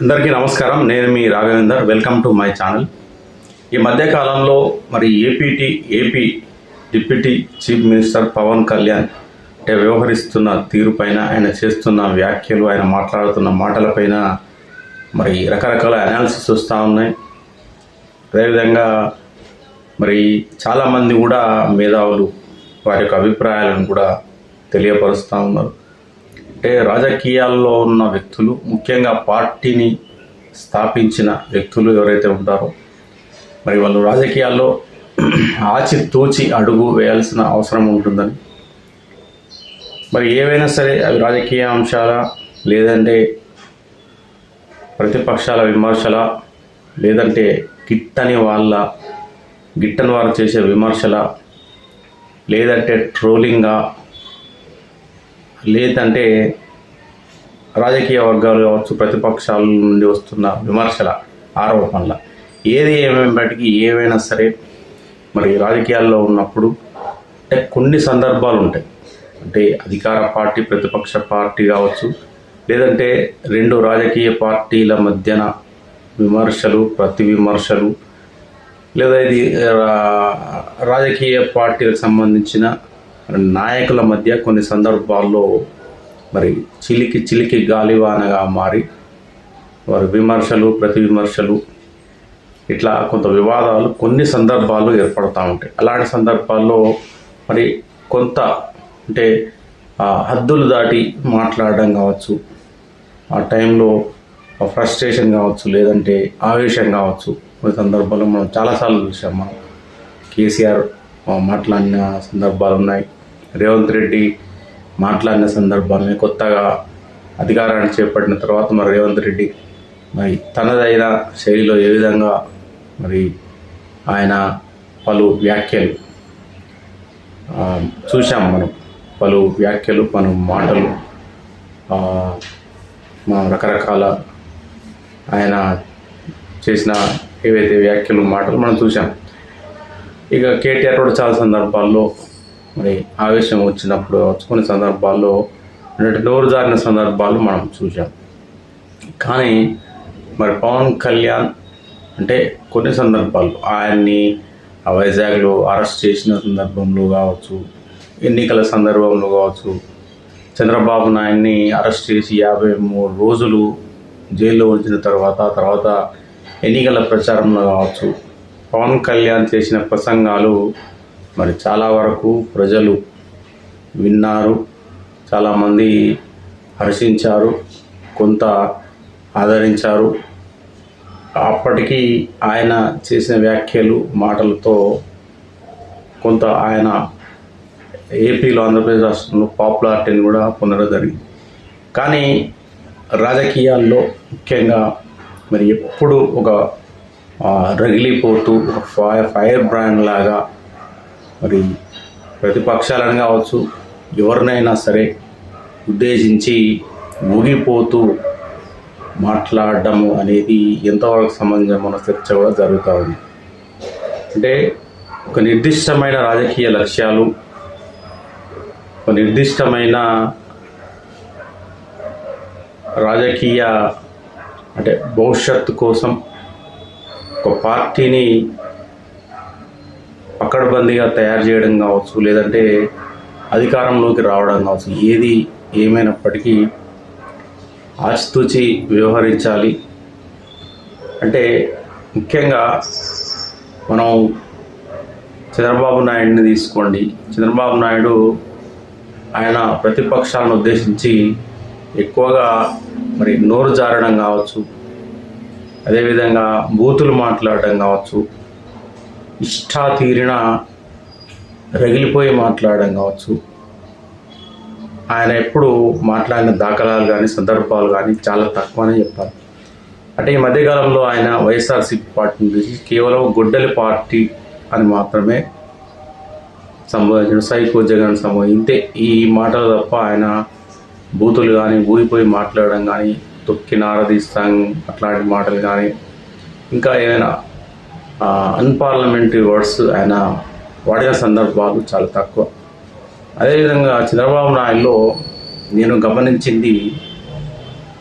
అందరికీ నమస్కారం. నేను మీ Raghavender. Welcome to my channel. ఈ మధ్యకాలంలో మరి AP deputy chief minister Pawan Kalyan వ్యవహరిస్తున్న తీరుపైన, ఆయన చేస్తున్న వ్యాఖ్యలు, ఆయన మాట్లాడుతున్న మాటలపైన మరి రకరకాల అనాలిసిస్ వస్తూ ఉన్నాయి. అదేవిధంగా మరి చాలామంది కూడా మేధావులు వారి యొక్క అభిప్రాయాలను కూడా తెలియపరుస్తూ ఉన్నారు. అంటే రాజకీయాల్లో ఉన్న వ్యక్తులు, ముఖ్యంగా పార్టీని స్థాపించిన వ్యక్తులు ఎవరైతే ఉంటారో మరి వాళ్ళు రాజకీయాల్లో ఆచితూచి అడుగు వేయాల్సిన అవసరం ఉంటుందని, మరి ఏవైనా సరే అవి రాజకీయ అంశాల, లేదంటే ప్రతిపక్షాల విమర్శల, లేదంటే గిట్టని వారు చేసే విమర్శల, లేదంటే ట్రోలింగా, లేదంటే రాజకీయ వర్గాలు కావచ్చు, ప్రతిపక్షాల నుండి వస్తున్న విమర్శల, ఆరోపణల, ఏది ఏమైనప్పటికీ ఏవైనా సరే మరి రాజకీయాల్లో ఉన్నప్పుడు అంటే కొన్ని సందర్భాలు ఉంటాయి. అంటే అధికార పార్టీ, ప్రతిపక్ష పార్టీ కావచ్చు, లేదంటే రెండు రాజకీయ పార్టీల మధ్యన విమర్శలు, ప్రతి విమర్శలు, లేదా ఇది రాజకీయ పార్టీలకు సంబంధించిన నాయకుల మధ్య కొన్ని సందర్భాల్లో మరి చిలికి గాలివానగా మారి వారి విమర్శలు, ప్రతి విమర్శలు, ఇట్లా కొంత వివాదాలు కొన్ని సందర్భాల్లో ఏర్పడుతూ ఉంటాయి. అలాంటి సందర్భాల్లో మరి కొంత అంటే హద్దులు దాటి మాట్లాడడం కావచ్చు, ఆ టైంలో ఫ్రస్ట్రేషన్ కావచ్చు, లేదంటే ఆవేశం కావచ్చు. కొన్ని సందర్భాల్లో మనం చాలాసార్లు చూసాం. మనం కేసీఆర్ మాట్లాడిన సందర్భాలు ఉన్నాయి, రేవంత్ రెడ్డి మాట్లాడిన సందర్భాలని, కొత్తగా అధికారాన్ని చేపట్టిన తర్వాత మరి రేవంత్ రెడ్డి మరి తనదైన శైలిలో ఏ విధంగా మరి ఆయన పలు వ్యాఖ్యలు చూసాం. పలు వ్యాఖ్యలు, మన మాటలు, రకరకాల ఆయన చేసిన ఏవైతే వ్యాఖ్యలు, మాటలు మనం చూసాం. ఇక కేటీఆర్ కూడా చాలా సందర్భాల్లో మరి ఆవేశం వచ్చినప్పుడు కొన్ని సందర్భాల్లో నోరు జారిన సందర్భాలు మనం చూసాం. కానీ మరి పవన్ కళ్యాణ్ అంటే కొన్ని సందర్భాలు ఆయన్ని వైజాగ్లో అరెస్ట్ చేసిన సందర్భంలో కావచ్చు, ఎన్నికల సందర్భంలో కావచ్చు, చంద్రబాబు నాయుడిని అరెస్ట్ చేసి 53 రోజులు జైల్లో ఉంచిన తర్వాత ఎన్నికల ప్రచారంలో కావచ్చు, పవన్ కళ్యాణ్ చేసిన ప్రసంగాలు మరి చాలా వరకు ప్రజలు విన్నారు, చాలామంది హర్షించారు, కొంత ఆదరించారు. అప్పటికీ ఆయన చేసిన వ్యాఖ్యలు, మాటలతో కొంత ఆయన ఏపీలో, ఆంధ్రప్రదేశ్ రాష్ట్రంలో పాపులారిటీని కూడా పొందడం జరిగింది. కానీ రాజకీయాల్లో ముఖ్యంగా మరి ఎప్పుడు ఒక రగిలిపోతూ ఒక ఫైర్ బ్రాండ్ లాగా మరి ప్రతిపక్షాలను కావచ్చు, ఎవరినైనా సరే ఉద్దేశించి ఊగిపోతూ మాట్లాడడము అనేది ఎంతవరకు సమంజసమైన చర్చ కూడా జరుగుతూ ఉంది. అంటే ఒక నిర్దిష్టమైన రాజకీయ లక్ష్యాలు, ఒక నిర్దిష్టమైన రాజకీయ అంటే భవిష్యత్తు కోసం ఒక పార్టీని పకడ్బందీగా తయారు చేయడం కావచ్చు, లేదంటే అధికారంలోకి రావడం కావచ్చు, ఏది ఏమైనప్పటికీ ఆచితూచి వ్యవహరించాలి. అంటే ముఖ్యంగా మనం చంద్రబాబు నాయుడిని తీసుకోండి. చంద్రబాబు నాయుడు ఆయన ప్రతిపక్షాలను ఉద్దేశించి ఎక్కువగా మరి నోరు జారడం కావచ్చు, అదేవిధంగా బూతులు మాట్లాడడం కావచ్చు, ఇష్టాతీరిన రగిలిపోయి మాట్లాడడం కావచ్చు, ఆయన ఎప్పుడు మాట్లాడిన దాఖలాలు కానీ, సందర్భాలు కానీ చాలా తక్కువనే చెప్పాలి. అంటే ఈ మధ్యకాలంలో ఆయన వైఎస్ఆర్సీపీ పార్టీని చూసి కేవలం గొడ్డలి పార్టీ అని మాత్రమే సంబోధించడం, సైకో జగన్ ఇంతే ఈ మాటలు తప్ప ఆయన బూతులు కానీ, ఊరిపోయి మాట్లాడడం కానీ, తొక్కి నారదీస్తాం అట్లాంటి మాటలు కానీ, ఇంకా ఏమైనా అన్పార్లమెంటరీ వర్డ్స్ ఆయన వాడిన సందర్భాలు చాలా తక్కువ. అదేవిధంగా చంద్రబాబు నాయుడులో నేను గమనించింది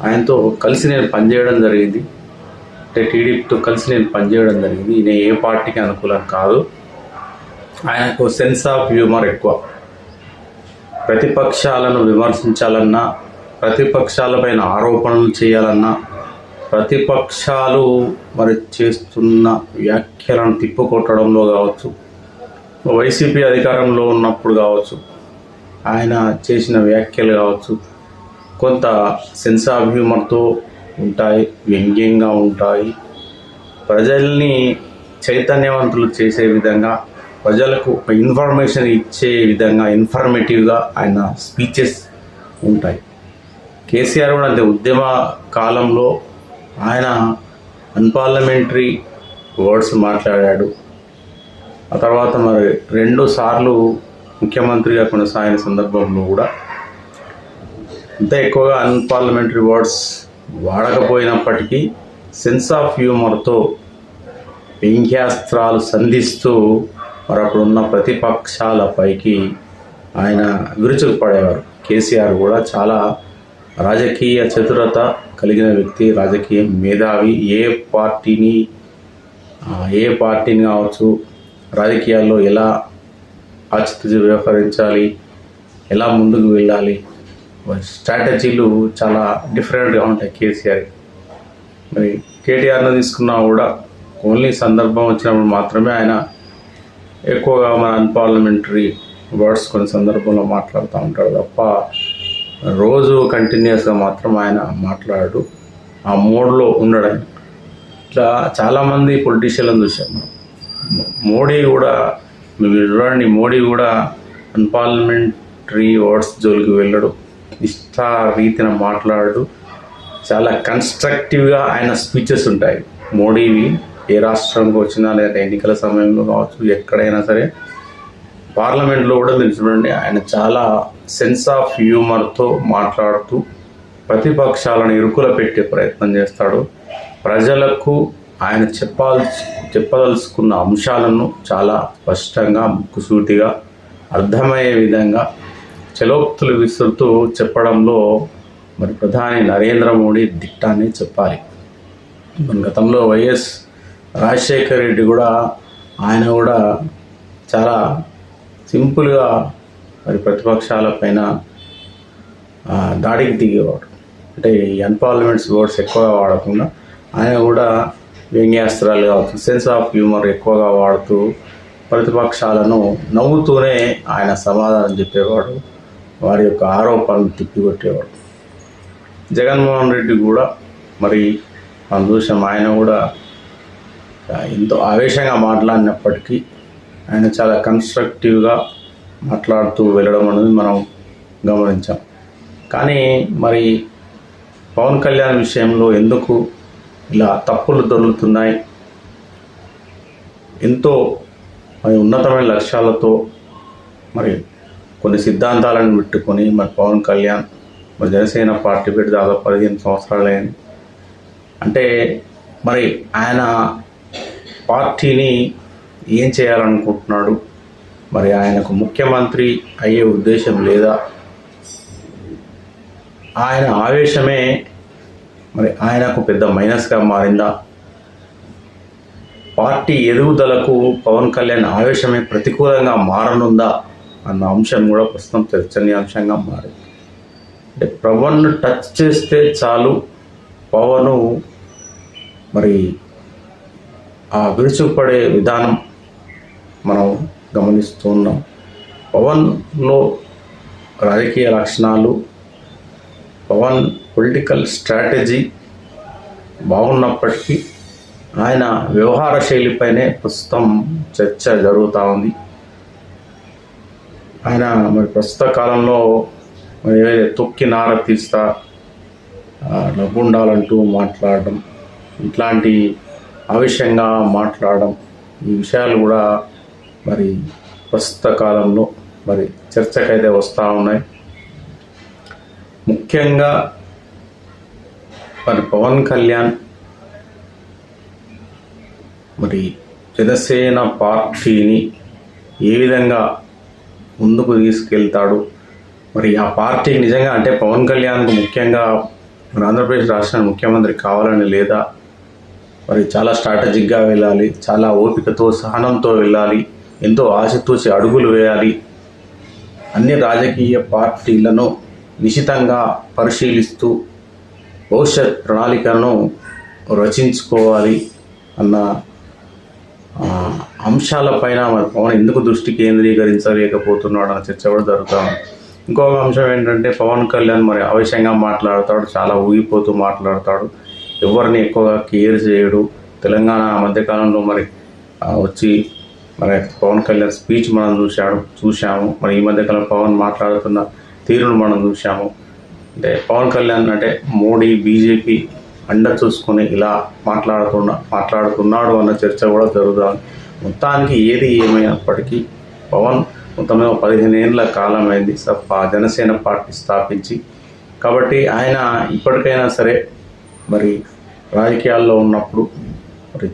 ఆయనతో కలిసి నేను పనిచేయడం జరిగింది. అంటే టీడీపీతో కలిసి నేను పనిచేయడం జరిగింది. ఈయన ఏ పార్టీకి అనుకూలం కాదు. ఆయనకు సెన్స్ ఆఫ్ హ్యూమర్ ఎక్కువ. ప్రతిపక్షాలను విమర్శించాలన్నా, ప్రతిపక్షాలపైన ఆరోపణలు చేయాలన్నా, ప్రతిపక్షాలు మరి చేస్తున్న వ్యాఖ్యలను తిప్పుకొట్టడంలో కావచ్చు, వైసీపీ అధికారంలో ఉన్నప్పుడు కావచ్చు, ఆయన చేసిన వ్యాఖ్యలు కావచ్చు, కొంత సెన్స్ ఆఫ్ హ్యూమర్తో ఉంటాయి, వ్యంగ్యంగా ఉంటాయి. ప్రజల్ని చైతన్యవంతులు చేసే విధంగా, ప్రజలకు ఒక ఇన్ఫర్మేషన్ ఇచ్చే విధంగా ఇన్ఫర్మేటివ్గా ఆయన స్పీచెస్ ఉంటాయి. కేసీఆర్ కూడా అంతే. ఉద్యమ కాలంలో ఆయన అన్పార్లమెంటరీ వర్డ్స్ మాట్లాడాడు. ఆ తర్వాత మరి 2 సార్లు ముఖ్యమంత్రిగా కొనసాగిన సందర్భంలో కూడా అంత ఎక్కువగా అన్పార్లమెంటరీ వర్డ్స్ వాడకపోయినప్పటికీ సెన్స్ ఆఫ్ హ్యూమర్తో వ్యంగ్యాస్త్రాలు సంధిస్తూ మరి అప్పుడున్న ప్రతిపక్షాలపైకి ఆయన విరుచుకుపడేవారు. కేసీఆర్ కూడా చాలా రాజకీయ చతురత కలిగిన వ్యక్తి, రాజకీయ మేధావి. ఏ పార్టీని కావచ్చు, రాజకీయాల్లో ఎలా ఆచితూచి వ్యవహరించాలి, ఎలా ముందుకు వెళ్ళాలి, స్ట్రాటజీలు చాలా డిఫరెంట్గా ఉంటాయి కేసీఆర్. మరి కేటీఆర్ను తీసుకున్నా కూడా ఓన్లీ సందర్భం వచ్చినప్పుడు మాత్రమే ఆయన ఎక్కువగా మన అన్పార్లమెంటరీ వర్డ్స్ కొన్ని సందర్భంలో మాట్లాడుతూ ఉంటాడు తప్ప రోజు కంటిన్యూస్గా మాత్రం ఆయన మాట్లాడు. ఆ మోడ్లో ఉండడం. ఇట్లా చాలామంది పొలిటీషియన్లను చూసాం. మోడీ కూడా మీరు చూడండి, మోడీ కూడా అన్పార్లమెంటరీ వర్డ్స్ జోలికి వెళ్ళడు, ఇష్ట రీతిన మాట్లాడు. చాలా కన్స్ట్రక్టివ్గా ఆయన స్పీచెస్ ఉంటాయి మోడీవి. ఏ రాష్ట్రంకి వచ్చినా లేదా ఎన్నికల సమయంలో కావచ్చు, ఎక్కడైనా సరే పార్లమెంట్లో కూడా మీరు చూడండి, ఆయన చాలా సెన్స్ ఆఫ్ హ్యూమర్తో మాట్లాడుతూ ప్రతిపక్షాలను ఇరుకుల పెట్టే ప్రయత్నం చేస్తాడు. ప్రజలకు ఆయన చెప్పదలుచుకున్న అంశాలను చాలా స్పష్టంగా, ముక్కుసూటిగా అర్థమయ్యే విధంగా చలోక్తులు విసురుతూ చెప్పడంలో మరి ప్రధాని నరేంద్ర మోడీ దిట్టాన్ని చెప్పాలి. మన గతంలో వైఎస్ రాజశేఖర్ రెడ్డి కూడా ఆయన కూడా చాలా సింపుల్గా మరి ప్రతిపక్షాలపైన దాడికి దిగేవాడు. అంటే ఈ అన్పార్లమెంట్స్ వర్డ్స్ ఎక్కువగా వాడకుండా ఆయన కూడా వ్యంగ్యాస్త్రాలు కావచ్చు, సెన్స్ ఆఫ్ హ్యూమర్ ఎక్కువగా వాడుతూ ప్రతిపక్షాలను నవ్వుతూనే ఆయన సమాధానం చెప్పేవాడు, వారి యొక్క ఆరోపణలు తిప్పికొట్టేవాడు. జగన్మోహన్ రెడ్డి కూడా మరి మనం చూసాం, ఆయన కూడా ఎంతో ఆవేశంగా మాట్లాడినప్పటికీ ఆయన చాలా కన్స్ట్రక్టివ్గా మాట్లాడుతూ వెళ్ళడం అనేది మనం గమనించాం. కానీ మరి పవన్ కళ్యాణ్ విషయంలో ఎందుకు ఇలా తప్పులు దొరుకుతున్నాయి? ఎంతో మరి ఉన్నతమైన లక్ష్యాలతో మరి కొన్ని సిద్ధాంతాలను పెట్టుకొని మరి పవన్ కళ్యాణ్ మరి జనసేన పార్టీ పెట్టి దాదాపు 15 సంవత్సరాలైంది. అంటే మరి ఆయన పార్టీని ఏం చేయాలనుకుంటున్నాడు? మరి ఆయనకు ముఖ్యమంత్రి అయ్యే ఉద్దేశం లేదా? ఆయన ఆవేశమే మరి ఆయనకు పెద్ద మైనస్గా మారిందా? పార్టీ ఎదుగుదలకు పవన్ కళ్యాణ్ ఆవేశమే ప్రతికూలంగా మారనుందా అన్న అంశం కూడా ప్రస్తుతం చర్చనీయాంశంగా మారింది. అంటే పవన్ను టచ్ చేస్తే చాలు, పవను మరి ఆ విరుచుకుపడే విధానం మనం గమనిస్తున్నాం. పవన్లో రాజకీయ లక్షణాలు, పవన్ పొలిటికల్ స్ట్రాటజీ బాగున్నప్పటికీ ఆయన వ్యవహార శైలిపైనే ప్రస్తుతం చర్చ జరుగుతూ ఉంది. ఆయన మరి ప్రస్తుత కాలంలో మరి ఏదైతే తొక్కి నార తీస్తా నవ్వుండాలంటూ మాట్లాడడం, ఇట్లాంటి ఆవేశంగా మాట్లాడడం, ఈ విషయాలు కూడా మరి ప్రస్తుత కాలంలో మరి చర్చకైతే వస్తూ ఉన్నాయి. ముఖ్యంగా మరి పవన్ కళ్యాణ్ మరి జనసేన పార్టీని ఏ విధంగా ముందుకు తీసుకెళ్తాడు? మరి ఆ పార్టీకి నిజంగా అంటే పవన్ కళ్యాణ్కు ముఖ్యంగా మన ఆంధ్రప్రదేశ్ రాష్ట్రానికి ముఖ్యమంత్రి కావాలని లేదా, మరి చాలా స్ట్రాటజిక్గా వెళ్ళాలి, చాలా ఓపికతో సహనంతో వెళ్ళాలి, ఎంతో ఆశతూచి అడుగులు వేయాలి, అన్ని రాజకీయ పార్టీలను నిశితంగా పరిశీలిస్తూ భవిష్యత్ ప్రణాళికను రచించుకోవాలి అన్న అంశాలపైన మరి పవన్ ఎందుకు దృష్టి కేంద్రీకరించలేకపోతున్నాడు అన్న చర్చ కూడా జరుగుతాం. ఇంకొక అంశం ఏంటంటే పవన్ కళ్యాణ్ మరి ఆవేశంగా మాట్లాడతాడు, చాలా ఊగిపోతూ మాట్లాడతాడు, ఎవరిని ఎక్కువగా కేర్ చేయడు. తెలంగాణ మధ్యకాలంలో మరి వచ్చి మరి పవన్ కళ్యాణ్ స్పీచ్ మనం చూసాము. మరి ఈ మధ్యకాలంలో పవన్ మాట్లాడుతున్న తీరును మనం చూసాము. అంటే పవన్ కళ్యాణ్ అంటే మోడీ బీజేపీ అండ చూసుకొని ఇలా మాట్లాడుతున్నాడు అన్న చర్చ కూడా జరుగుతుంది. మొత్తానికి ఏది ఏమైనప్పటికీ పవన్ మొత్తం 15 ఏళ్ళ కాలం అయింది జనసేన పార్టీ స్థాపించి. కాబట్టి ఆయన ఇప్పటికైనా సరే మరి రాజకీయాల్లో ఉన్నప్పుడు మరి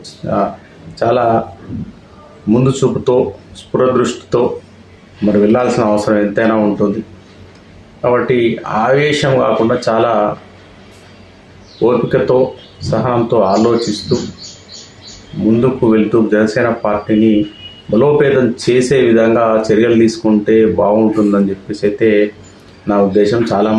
చాలా ముందు చూపుతో స్ఫురదృష్టితో మరి వెళ్ళాల్సిన అవసరం ఎంతైనా ఉంటుంది. కాబట్టి ఆవేశం కాకుండా చాలా ఓపికతో సహనంతో ఆలోచిస్తూ ముందుకు వెళ్తూ జనసేన పార్టీని బలోపేతం చేసే విధంగా చర్యలు తీసుకుంటే బాగుంటుందని చెప్పేసి అయితే నా ఉద్దేశం. చాలా